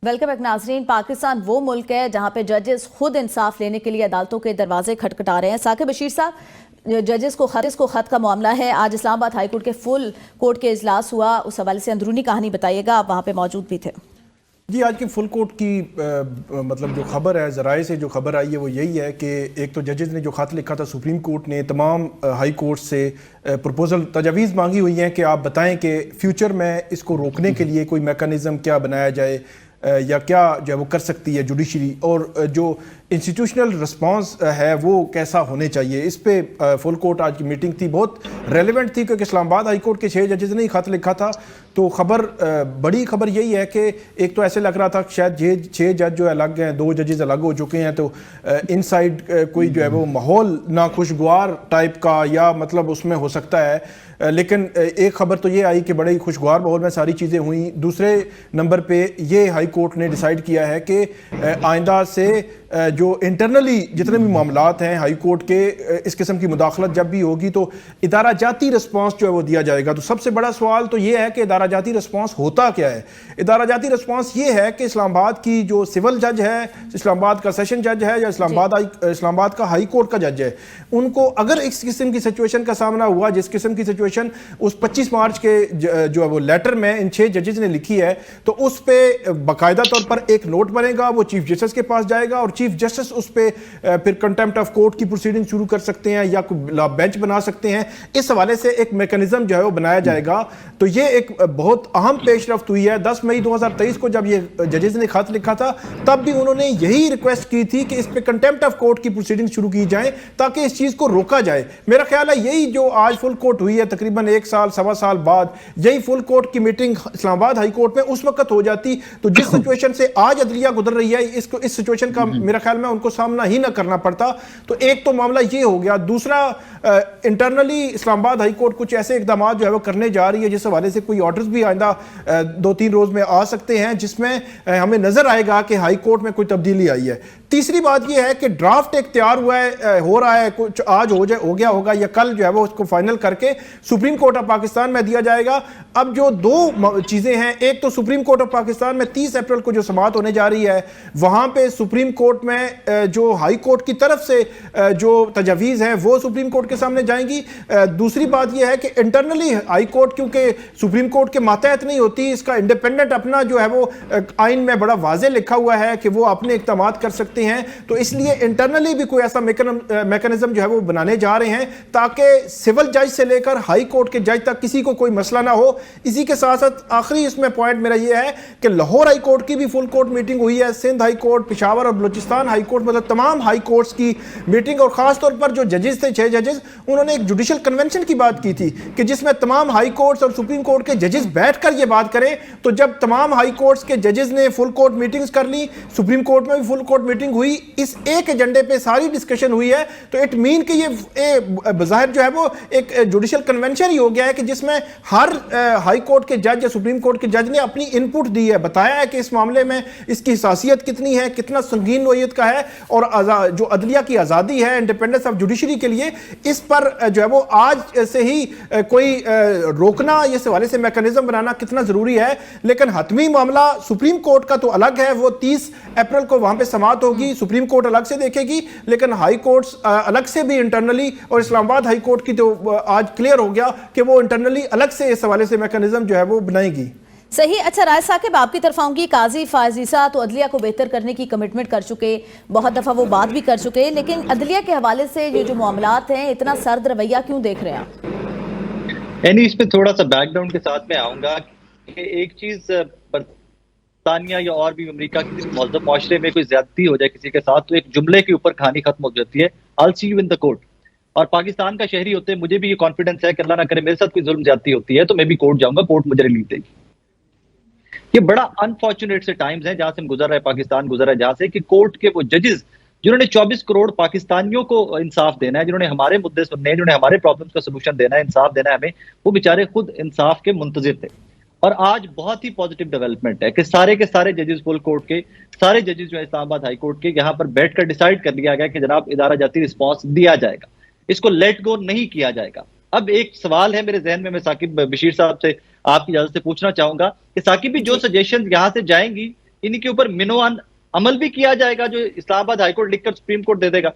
Welcome back नाजरीन। पाकिस्तान वो मुल्क है जहां पे जजेस खुद इंसाफ लेने के लिए अदालतों के दरवाजे खटखटा रहे हैं। साकिब बशीर साहब, जजेस को खत का मामला है। आज इस्लामाबाद हाई कोर्ट के फुल कोर्ट के इजलास हुआ, उस हवाले से अंदरूनी कहानी बताइएगा। आप वहां पे मौजूद भी थे। जी, आज की फुल कोर्ट की मतलब जो खबर है, ज़राए से जो खबर आई है वो यही है कि एक तो जजेस ने जो ख़त लिखा था, सुप्रीम कोर्ट ने तमाम हाई कोर्ट से प्रपोज़ल तजावीज़ मांगी हुई हैं कि आप बताएं कि फ्यूचर में इसको रोकने के लिए कोई मेकनिज़म क्या बनाया जाए या क्या जो है वो कर सकती है जुडिशरी, और जो इंस्टीट्यूशनल रिस्पांस है वो कैसा होने चाहिए। इस पे फुल कोर्ट आज की मीटिंग थी, बहुत रेलेवेंट थी क्योंकि इस्लामाबाद हाई कोर्ट के 6 जजेस ने ही खत लिखा था। तो खबर बड़ी खबर यही है कि एक तो ऐसे लग रहा था कि शायद 6 जज जो अलग हैं, 2 जजेस अलग हो चुके हैं, तो इनसाइड कोई जो है वो माहौल नाखुशगवार टाइप का या मतलब उसमें हो सकता है। लेकिन एक खबर तो ये आई कि बड़े ही खुशगवार माहौल में सारी चीज़ें हुई। दूसरे नंबर पे ये हाई कोर्ट ने डिसाइड किया है कि आइंदा से जो इंटरनली जितने भी मामलात हैं हाई कोर्ट के, इस किस्म की मुदाखलत जब भी होगी तो इदारा जाती रिस्पांस जो है वो दिया जाएगा। तो सबसे बड़ा सवाल तो ये है कि इदारा जाती रिस्पांस होता क्या है। इदारा जाती रिस्पांस ये है कि इस्लामाबाद की जो सिविल जज है, इस्लामाबाद का सेशन जज है या इस्लामाबाद का हाई कोर्ट का जज है, उनको अगर इस किस्म की सिचुएशन का सामना हुआ, जिस किस्म की सिचुएशन उस 25 मार्च के जो है वो लेटर में इन 6 जजेस ने लिखी है, तो उस पर बाकायदा तौर पर एक नोट बनेगा, वो चीफ जस्टिस के पास जाएगा और चीफ जस्टिस उस पे फिर कंटेम्प्ट ऑफ कोर्ट की प्रोसीडिंग शुरू कर सकते हैं या बेंच बना सकते हैं। इस हवाले से एक मैकेनिज्म जो है वो बनाया जाएगा। तो ये एक बहुत अहम पेशरफ्त हुई है। 10 मई 2023 को जब ये जजेस ने खत लिखा था, तब भी उन्होंने यही रिक्वेस्ट की थी कि इस पे कंटेम्प्ट ऑफ कोर्ट की प्रोसीडिंग शुरू की जाए ताकि इस चीज को रोका जाए। मेरा ख्याल है यही जो आज फुल कोर्ट हुई है, तकरीबन 1 साल सवा साल बाद, यही फुल कोर्ट की मीटिंग इस्लामाबाद हाई कोर्ट में उस वक्त हो जाती तो जिस सिचुएशन से आज अदलिया गुजर रही है, इसको इस सिचुएशन का मेरा ख्याल में उनको सामना ही ना करना पड़ता। तो एक तो मामला ये हो गया। दूसरा, इंटरनली इस्लामाबाद हाई कोर्ट कुछ ऐसे इकदाम जो है वो करने जा रही है जिस हवाले से कोई ऑर्डर्स भी आइंदा 2-3 रोज में आ सकते हैं, जिसमें हमें नजर आएगा कि हाई कोर्ट में कोई तब्दीली आई है। तीसरी बात यह है कि ड्राफ्ट एक तैयार हुआ है, हो रहा है, कुछ आज हो गया होगा या कल जो है वो उसको फाइनल करके सुप्रीम कोर्ट ऑफ पाकिस्तान में दिया जाएगा। अब जो 2 चीजें हैं, एक तो सुप्रीम कोर्ट ऑफ पाकिस्तान में 30 अप्रैल को जो समाअत होने जा रही है, वहां पे सुप्रीम कोर्ट में जो हाई कोर्ट की तरफ से जो तजवीज़ हैं वो सुप्रीम कोर्ट के सामने जाएंगी। दूसरी बात यह है कि इंटरनली हाई कोर्ट क्योंकि सुप्रीम कोर्ट के मातहत नहीं होती, इसका इंडिपेंडेंट अपना जो है वो आइन में बड़ा वाज़े लिखा हुआ है कि वो अपने इक़दाम कर सकते हैं। तो इसलिए इंटरनली भी कोई ऐसा मैकेनिज्म जो है वो बनाने जा रहे हैं ताकि सिविल जज से लेकर हाई कोर्ट के जज तक किसी को कोई मसला ना हो। इसी के साथ साथ आखिरी इसमें पॉइंट मेरा यह है कि लाहौर हाई कोर्ट की भी फुल कोर्ट मीटिंग हुई है, सिंध हाई कोर्ट, पिशावर और बलूचिस्तान हाई कोर्ट, मतलब तमाम हाई कोर्ट्स की मीटिंग, और खास तौर पर जो जजेस थे 6 जजेस, उन्होंने एक जुडिशल कन्वेंशन की बात की थी कि जिसमें तमाम हाई कोर्ट्स और सुप्रीम कोर्ट के जजेस बैठकर ये बात करें। तो जब तमाम हाई कोर्ट्स के जजेस ने फुल कोर्ट मीटिंग्स कर ली, सुप्रीम कोर्ट में भी फुल कोर्ट मीटिंग हुई, इस एक एजेंडे पे सारी डिस्कशन हुई है, तो इट मीन कि ये बज़ाहिर जो है वो एक जुडिशल कन्वेंशन ही हो गया है कि जिसमें हर हाई कोर्ट के जज या सुप्रीम कोर्ट के जज ने अपनी इनपुट दी है, बताया है कि इस मामले में इसकी हसासियत कितनी है, कितना संगीन नोयत का है, और जो अदलिया की आज़ादी है, इंडिपेंडेंस ऑफ जुडिशरी के लिए, इस पर जो है वो आज से ही कोई रोकना, इस हवाले से मैकेनिज्म बनाना कितना ज़रूरी है। लेकिन हतमी मामला सुप्रीम कोर्ट का तो अलग है, वो 30 अप्रैल को वहां पे समाअत होगी, सुप्रीम कोर्ट अलग से देखेगी, लेकिन हाई कोर्ट्स अलग से भी इंटरनली, और इस्लामाबाद हाई कोर्ट की तो आज क्लियर हो गया कि वो इंटरनली अलग से इस हवाले से मैकेनिज्म जो है वो बनाएगी। सही। अच्छा राय साकिब, आपकी तरफ आऊंगी। काजी फाजीसा तो अदलिया को बेहतर करने की कमिटमेंट कर चुके, बहुत दफा वो बात भी कर चुके, लेकिन अदलिया के हवाले से ये जो मामलात हैं, इतना सर्द रवैया क्यों देख रहे हैं आप? यानी इस पे थोड़ा सा बैकग्राउंड के साथ में आऊंगा कि एक चीज, बरतानिया या और भी अमेरिका किसी मौजूद माशरे में कोई ज्यादती हो जाए किसी के साथ, तो एक जुमले के ऊपर कहानी खत्म हो जाती है, आई सी यू इन द कोर्ट। और पाकिस्तान का शहरी होते हैं, मुझे भी ये कॉन्फिडेंस है कि अल्लाह ना करे मेरे साथ कोई जुल्म ज्यादती होती है तो मैं भी कोर्ट जाऊंगा, कोर्ट मुझे रिलीफ देगी। ये बड़ा अनफॉर्चुनेट से टाइम्स हैं जहां से हम गुजर रहे हैं, पाकिस्तान गुजर रहा है, जहां से कि कोर्ट के वो जजेस जिन्होंने 24 करोड़ पाकिस्तानियों को इंसाफ देना है, जिन्होंने हमारे मुद्दे सुनने हैं, जिन्होंने हमारे प्रॉब्लम्स का सोल्यूशन देना है, इंसाफ देना है हमें, वो बेचारे खुद इंसाफ के मुंतजिर थे। और आज बहुत ही पॉजिटिव डेवलपमेंट है कि सारे के सारे जजेस फुल कोर्ट के, सारे जजेस जो है इस्लामाबाद हाई कोर्ट के, यहाँ पर बैठकर डिसाइड कर लिया गया कि जनाब इदारा जाती रिस्पॉन्स दिया जाएगा, इसको लेट गो नहीं किया जाएगा। अब एक सवाल है मेरे जहन में, मैं साकिब बशीर साहब से आपकी इजाजत से पूछना चाहूंगा कि साकिब भी जो सजेशन यहाँ से जाएंगी इनके ऊपर मिनोअन अमल भी किया जाएगा जो इस्लामाबाद हाईकोर्ट लिखकर सुप्रीम कोर्ट दे देगा?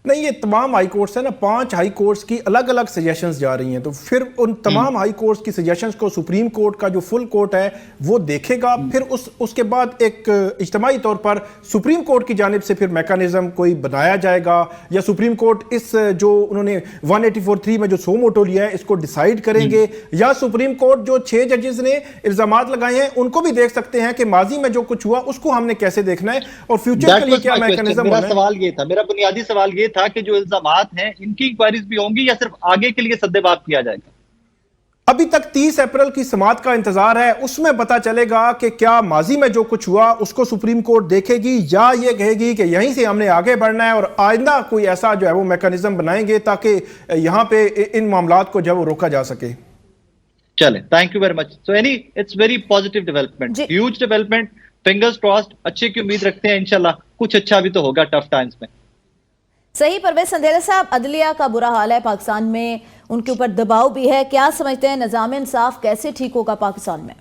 नहीं, ये तमाम हाई कोर्ट्स है ना, 5 हाई कोर्ट्स की अलग अलग सजेशंस जा रही हैं, तो फिर उन तमाम हाई कोर्ट्स की सजेशंस को सुप्रीम कोर्ट का जो फुल कोर्ट है वो देखेगा। फिर उसके बाद एक इज्तिमाई तौर पर सुप्रीम कोर्ट की जानिब से फिर मैकेनिज्म कोई बनाया जाएगा, या सुप्रीम कोर्ट इस जो उन्होंने 184(3) में जो सो मोटो लिया है इसको डिसाइड करेंगे, या सुप्रीम कोर्ट जो 6 जजेस ने इल्जामात लगाए हैं उनको भी देख सकते हैं कि माजी में जो कुछ हुआ उसको हमने कैसे देखना है और फ्यूचर के लिए क्या मैकेनिज्म होना है। मेरा सवाल ये था, मेरा बुनियादी सवाल ये था कि जो इल्जामात हैं इनकी इंक्वायरीज भी होंगी या सिर्फ आगे के लिए सद्देबाब किया जाएगा? अभी तक 30 अप्रैल की समाअत का इंतजार है, उसमें पता चलेगा कि क्या माजी में जो कुछ हुआ उसको सुप्रीम कोर्ट देखेगी या ये कहेगी कि यहीं से हमने आगे बढ़ना है और आइंदा कोई ऐसा जो है वो मैकेनिज्म बनाएंगे ताकि यहां पे इन मामलात को जो वो रोका जा सके। चले, thank you very much. So any it's very positive development, huge development, fingers crossed, अच्छे की उम्मीद रखते हैं, इंशाल्लाह कुछ अच्छा भी तो होगा टफ टाइम्स में। सही। परवेज संदेला साहब, अदलिया का बुरा हाल है पाकिस्तान में, उनके ऊपर दबाव भी है, क्या समझते हैं निज़ाम इंसाफ कैसे ठीक होगा पाकिस्तान में?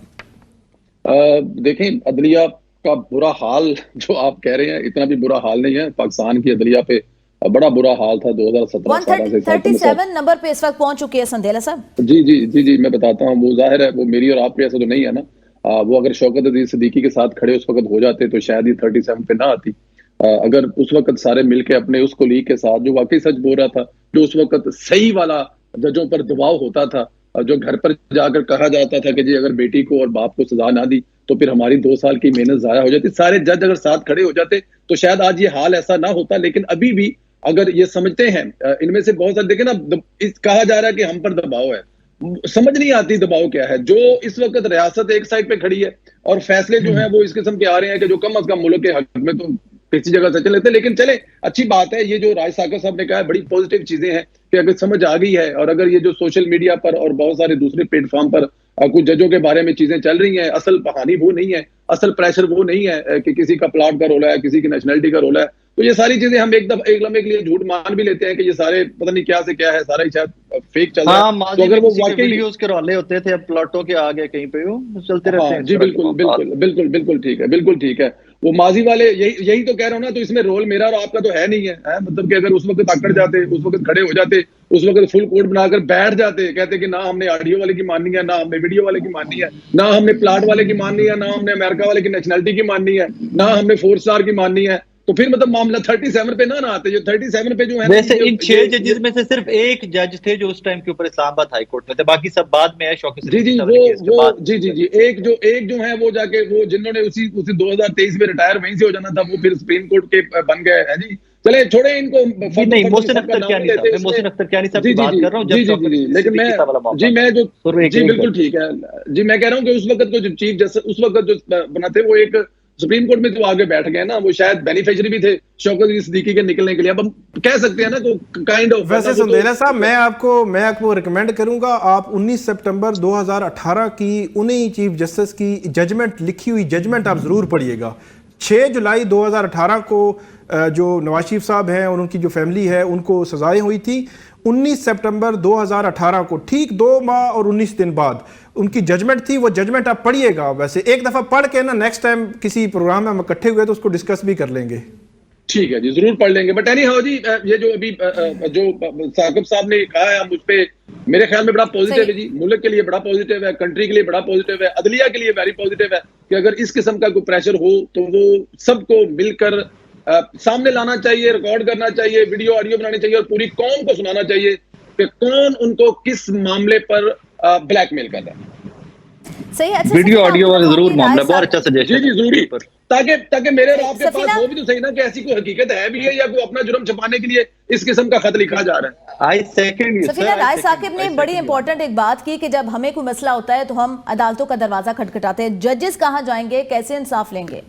देखें, अदलिया का बुरा हाल जो आप कह रहे हैं इतना भी बुरा हाल नहीं है। पाकिस्तान की अदलिया पे बड़ा बुरा हाल था 2017 से 137 नंबर पे इस वक्त पहुंच चुकी है संदेला साहब। जी जी जी जी, मैं बताता हूँ। वो जाहिर है वो मेरी और आपके ऐसा तो नहीं है ना। वो अगर शौकत अजीज सिद्दीकी के साथ खड़े उस वक्त हो जाते तो शायद ही 37 पे ना आती। अगर उस वक्त सारे मिलके अपने उस कोलीग के साथ जो वाकई सच बोल रहा था, जो उस वक्त सही वाला जजों पर दबाव होता था, जो घर पर जाकर कहा जाता था कि जी अगर बेटी को और बाप को सजा ना दी तो फिर हमारी 2 साल की मेहनत जाया हो जाती, सारे जज अगर साथ खड़े हो जाते तो शायद आज ये हाल ऐसा ना होता। लेकिन अभी भी अगर ये समझते हैं, इनमें से बहुत सारे देखें ना, कहा जा रहा है कि हम पर दबाव है, समझ नहीं आती दबाव क्या है। जो इस वक्त रियासत एक साइड पे खड़ी है और फैसले जो है वो इस किस्म के आ रहे हैं कि जो कम अज कम मुल्क के हक में तो किसी जगह से चले थे। लेकिन चले, अच्छी बात है, ये जो राय साकिब साहब ने कहा है बड़ी पॉजिटिव चीजें हैं कि अगर समझ आ गई है और अगर ये जो सोशल मीडिया पर और बहुत सारे दूसरे प्लेटफॉर्म पर कुछ जजों के बारे में चीजें चल रही हैं, असल कहानी वो नहीं है, असल प्रेशर वो नहीं है कि किसी का प्लॉट का रोला है, किसी की नेशनलिटी का रोला है। तो ये सारी चीजें हम एक लम्हे के लिए झूठ मान भी लेते हैं कि ये सारे पता नहीं क्या से क्या है, सारा ही शायद फेक चल रहा है। तो अगर वो वाकई वीडियोस के रोले होते थे, अब प्लॉटों के आगे कहीं पे वो चलते रहते हैं। जी बिल्कुल बिल्कुल बिल्कुल बिल्कुल ठीक है, बिल्कुल ठीक है। वो माजी वाले यही तो कह रहा हूं ना। तो इसमें रोल मेरा और आपका तो है नहीं है, मतलब कि अगर उस वक्त आकड़ जाते, उस वक्त खड़े हो जाते, उस वक्त फुल कोर्ट बनाकर बैठ जाते, कहते कि ना हमने ऑडियो वाले की माननी है, ना हमने वीडियो वाले की माननी है, ना हमने प्लाट वाले की माननी है, ना हमने अमेरिका वाले की नेशनलिटी की माननी है, ना हमने 4 स्टार की माननी है, तो फिर मतलब मामला 37 पे ना आते। जो 37 पे जो है, वैसे इन 6 जजेस में से सिर्फ एक जज थे जो उस टाइम के ऊपर इस्लामाबाद हाई कोर्ट में थे, बाकी सब बाद में है। शौकत जी जी एक जो है वो जाके वो जिन्होंने उसी 2023 में रिटायर वहीं से हो जाना था, वो फिर सुप्रीम कोर्ट के बन गए हैं जी। चले छोड़े इनको। नहीं, मोहसिन अख्तर क्या नहीं साहब, मैं मोहसिन अख्तर क्या नहीं साहब की बात कर रहा हूँ। जी लेकिन मैं जी बिल्कुल ठीक है जी, मैं कह रहा हूँ कि उस वक्त को जो चीफ जस्टिस उस वक्त जो बनाते वो एक सुप्रीम कोर्ट में जो आगे बैठ गए ना, वो शायद बेनिफिशियरी भी थे शौकत अली सिद्दीकी के निकलने के लिए। अब हम कह सकते हैं ना तो काइंड ऑफ। वैसे संदेला साहब, मैं आपको रिकमेंड करूंगा, आप 19 सितंबर 2018 की उन्हीं चीफ जस्टिस की जजमेंट, लिखी हुई जजमेंट आप जरूर पढ़िएगा। 6 जुलाई 2018 को जो नवाज शरीफ साहब हैं और उनकी जो फैमिली है उनको सजाएं हुई थी। 19 सितंबर 2018 को ठीक 2 माह और 19 दिन बाद उनकी जजमेंट थी। वो जजमेंट आप पढ़िएगा, वैसे एक दफा पढ़ के ना नेक्स्ट टाइम किसी प्रोग्राम में हम इकट्ठे हुए तो उसको डिस्कस भी कर लेंगे। ठीक है जी, जरूर पढ़ लेंगे। बट एनी हाउ जी, ये जो अभी जो साकिब साहब ने कहा है, हम उस पे मेरे ख्याल में बड़ा पॉजिटिव है जी, मुल्क के लिए बड़ा पॉजिटिव है, कंट्री के लिए बड़ा पॉजिटिव है, अदलिया के लिए वेरी पॉजिटिव है कि अगर इस किस्म का कोई प्रेशर हो तो वो सबको मिलकर सामने लाना चाहिए, रिकॉर्ड करना चाहिए, वीडियो ऑडियो बनानी चाहिए और पूरी कौम को सुनाना चाहिए कि कौन उनको किस मामले पर ब्लैकमेल कर रहा है। सही है। वीडियो ऑडियो वाला जरूर मामला, बहुत अच्छा सजेशन। जी जरूरी, ताकि मेरे और आपके पास वो भी तो सही ना कि ऐसी कोई हकीकत है भी है या कोई अपना जुर्म छुपाने के लिए इस किस्म का खत लिखा जा रहा है। सफीना, राय साकिब ने बड़ी इंपॉर्टेंट एक बात की कि जब हमें कोई मसला होता है तो हम अदालतों का दरवाजा खटखटाते हैं, जजेस कहाँ जाएंगे, कैसे इंसाफ लेंगे?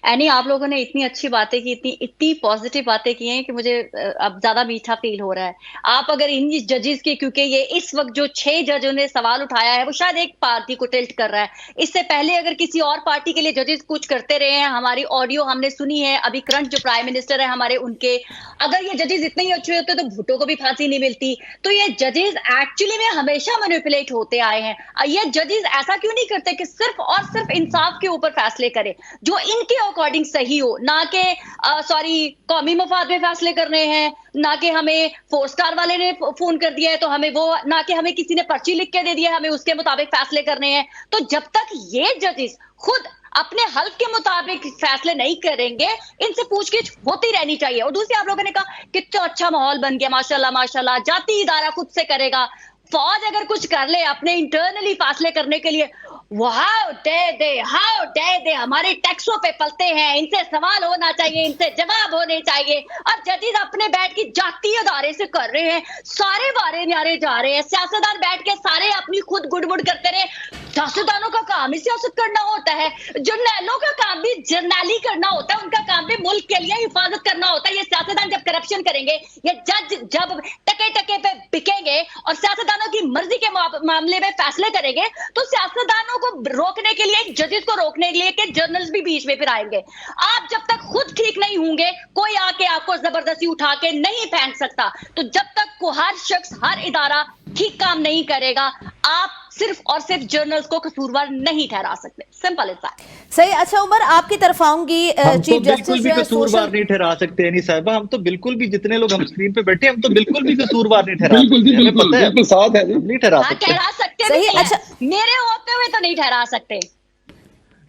एनी आप लोगों ने इतनी अच्छी बातें की, इतनी पॉजिटिव बातें की हैं कि मुझे अब ज्यादा मीठा फील हो रहा है। आप अगर इन जजेस के, क्योंकि ये इस वक्त जो 6 जजों ने सवाल उठाया है वो शायद एक पार्टी को टिल्ट कर रहा है। इससे पहले अगर किसी और पार्टी के लिए जजेस कुछ करते रहे हैं, हमारी ऑडियो हमने सुनी है, अभी करंट जो प्राइम मिनिस्टर है हमारे, उनके अगर ये जजेस इतने ही अच्छे होते तो भुट्टो को भी फांसी नहीं मिलती। तो ये जजेस एक्चुअली में हमेशा मैनिपुलेट होते आए हैं। ये जजेस ऐसा क्यों नहीं करते कि सिर्फ और सिर्फ इंसाफ के ऊपर फैसले करें जो इनके अकॉर्डिंग सही हो, ना कि कौमी मफाद में फैसले करने हैं, ना कि हमें 4 स्टार वाले ने फोन कर दिया है तो हमें वो, ना कि हमें किसी ने पर्ची लिख के दे दिया है हमें उसके मुताबिक फैसले करने हैं। तो जब तक ये जजेस खुद अपने हल्फ के मुताबिक फैसले नहीं करेंगे, इनसे पूछगिछ होती रहनी चाहिए। और दूसरी, आप लोगों ने कहा कितना अच्छा माहौल बन गया, माशाल्लाह माशाल्लाह, जाती इदारा खुद से करेगा। फौज अगर कुछ कर ले अपने इंटरनली फासले करने के लिए, हाउ दे हमारे टैक्सों पे पलते हैं, इनसे सवाल होना चाहिए, इनसे जवाब होने चाहिए। और जजेस अपने बैठ के जाती अदारे से कर रहे हैं, सारे वारे न्यारे जा रहे हैं, सियासतदान बैठ के सारे अपनी खुद गुड़गुड़ करते रहे। सियासतदानों का काम ही सियासत करना होता है, जर्नैलों का काम भी जर्नैली करना होता है, उनका काम भी मुल्क के लिए हिफाजत करना होता है। ये सियासतदान जब करप्शन करेंगे, ये जज जब टके टके पे बिकेंगे और सियासतदानों की मर्जी के मामले में फैसले करेंगे, तो सियासतदानों को रोकने के लिए, जजेस को रोकने के लिए के जर्नल्स भी बीच में फिर आएंगे। आप जब तक खुद ठीक नहीं होंगे, कोई आके आपको जबरदस्ती उठा के नहीं फेंक सकता। तो जब तक को हर शख्स, हर इदारा ठीक काम नहीं करेगा, आप सिर्फ और सिर्फ जर्नल्स को कसूरवार नहीं ठहरा सकते। Simple is that. सही। अच्छा उमर, आपकी तरफ आऊंगी। चीफ जस्टिस भी कसूरवार नहीं ठहरा सकते एनी साहिबा, हम तो बिल्कुल भी, जितने लोग हम स्क्रीन पे बैठे हम तो बिल्कुल भी कसूरवार नहीं ठहरा सकते। बिल्कुल साथ है, नहीं ठहरा सकते। ठहरा सकते सही। भी हैं। अच्छा, मेरे होते हुए तो नहीं ठहरा सकते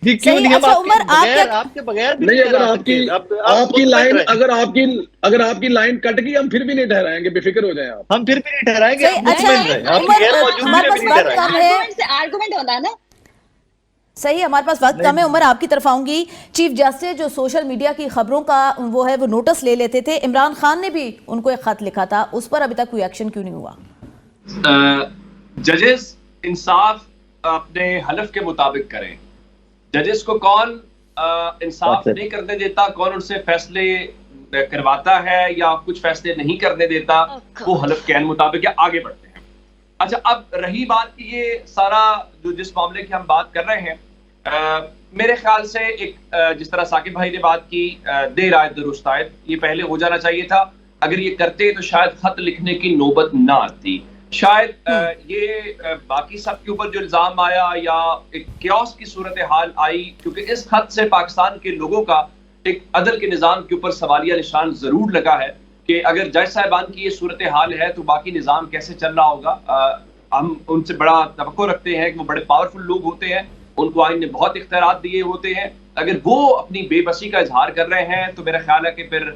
जी, क्यों सही। नहीं? अच्छा उमर, आपके बगैर भी नहीं, अगर आपकी लाइन, अगर आपकी लाइन कट गई हम फिर भी नहीं ठहराएंगे, बेफिक्र हो जाए आप। हम फिर भी नहीं ठहराएंगे। सही। अच्छा उमर, हमारे पास वक्त कम है, आर्गुमेंट होता है ना। सही, हमारे पास वक्त कम है। उमर, आपकी तरफ आऊंगी। चीफ जस्टिस जो सोशल मीडिया की खबरों का वो है, वो नोटिस ले लेते थे, इमरान खान ने भी उनको एक खत लिखा था, उस पर अभी तक कोई एक्शन क्यों नहीं हुआ? जजेस इंसाफ अपने हलफ के मुताबिक करें। जजेस को कौन इंसाफ नहीं करने देता, कौन उनसे फैसले करवाता है या कुछ फैसले नहीं करने देता, वो हलफ के मुताबिक है। आगे बढ़ते हैं। अच्छा, अब रही बात की ये सारा जो जिस मामले की हम बात कर रहे हैं, मेरे ख्याल से एक जिस तरह साकिब भाई ने बात की, देर आए दुरुस्त आए, ये पहले हो जाना चाहिए था। अगर ये करते तो शायद खत लिखने की नौबत ना आती। शायद ये बाकी सब के ऊपर जो इल्जाम आया या एक क्यास की सूरत हाल आई, क्योंकि इस खत से पाकिस्तान के लोगों का एक अदल के निज़ाम के ऊपर सवालिया निशान जरूर लगा है कि अगर जज साहिबान की ये सूरत हाल है तो बाकी निज़ाम कैसे चल रहा होगा। हम उनसे बड़ा तवक्को रखते हैं कि वो बड़े पावरफुल लोग होते हैं, उनको आइन ने बहुत इख्तियारात दिए होते हैं। अगर वो अपनी बेबसी का इजहार कर रहे हैं तो मेरा ख्याल है कि फिर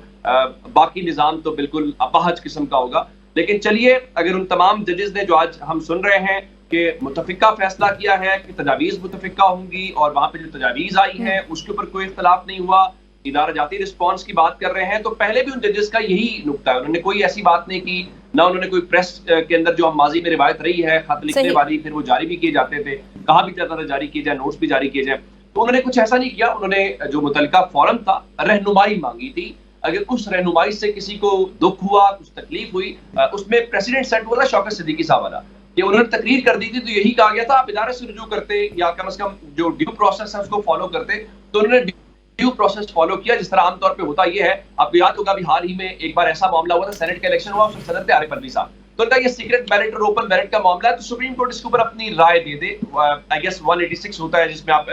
बाकी निज़ाम तो बिल्कुल अपाहज किस्म का होगा। लेकिन चलिए, अगर उन तमाम जजेस ने जो आज हम सुन रहे हैं कि मुतफिका फैसला किया है कि तजावीज़ मुतफिका होंगी और वहाँ पे जो तजावीज़ आई है उसके ऊपर कोई इख्तलाफ नहीं हुआ, इदारा जाती रिस्पॉन्स की बात कर रहे हैं, तो पहले भी उन जजेस का यही नुक्ता है। उन्होंने कोई ऐसी बात नहीं की, ना उन्होंने कोई प्रेस के अंदर जो हम माजी में रिवायत रही है खत लिखने वाली, फिर वो जारी भी किए जाते थे, कहा भी जाता था जारी किए जाए, नोट्स भी जारी किए जाए, तो उन्होंने कुछ ऐसा नहीं किया। उन्होंने जो मुतलका फोरम था, रहनुमाई मांगी थी। अगर उस रहनुमाई से किसी को दुख हुआ, कुछ तकलीफ हुई, उसमें प्रेसिडेंट सेट हुआ था शौकत सिद्दीकी साहब वाला, कि उन्होंने तकरीर कर दी थी तो यही कहा गया था आप इदारे से रुजू करते या कम से कम जो ड्यू प्रोसेस है उसको फॉलो करते। तो उन्होंने ड्यू प्रोसेस फॉलो किया, जिस तरह आमतौर पे होता ये है। आपको याद होगा अभी हाल ही में एक बार ऐसा मामला हुआ था, सेनेट का इलेक्शन हुआ, उसमें सदर थे आरिफ अलवी साहब, तो उनका ये सीक्रेट बैलेट और ओपन बैलेट का मामला है, तो सुप्रीम कोर्ट इसके ऊपर अपनी राय दे दे। आई गेस 186 होता है जिसमें आप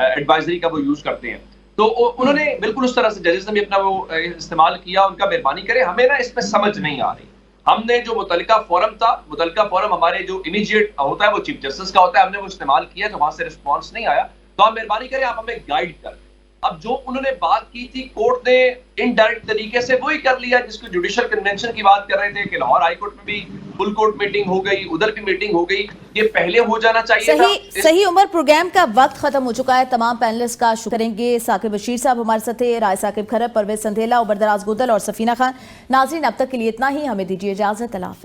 एडवाइजरी का वो यूज करते हैं। तो उन्होंने बिल्कुल उस तरह से जजेस ने भी अपना वो इस्तेमाल किया। उनका मेहरबानी करें, हमें ना इसमें समझ नहीं आ रही। हमने जो मुतलका फोरम था, मुतलका फोरम हमारे जो इमीडिएट होता है वो चीफ जस्टिस का होता है, हमने वो इस्तेमाल किया तो वहां से रिस्पॉन्स नहीं आया। तो आप मेहरबानी करें, आप हमें गाइड कर। अब जो उन्होंने बात की थी, कोर्ट ने इनडायरेक्ट तरीके से वही कर लिया जिसको जुडिशियल कन्वेंशन की बात कर रहे थे कि लाहौर हाई कोर्ट में भी फुल कोर्ट मीटिंग हो गई, उधर भी मीटिंग हो गई। ये पहले हो जाना चाहिए था। सही उमर, प्रोग्राम का वक्त खत्म हो चुका है। तमाम पैनलिस्ट का शुक्र करेंगे। साकिब बशीर साहब हमारे साथ थे, राय साकिब खरब, परवेज संधेला, उबरदराज गुदल और सफीना खान। नाज़रीन, अब तक के लिए इतना ही। हमें दीजिए इजाजत। अल्लाह हाफिज।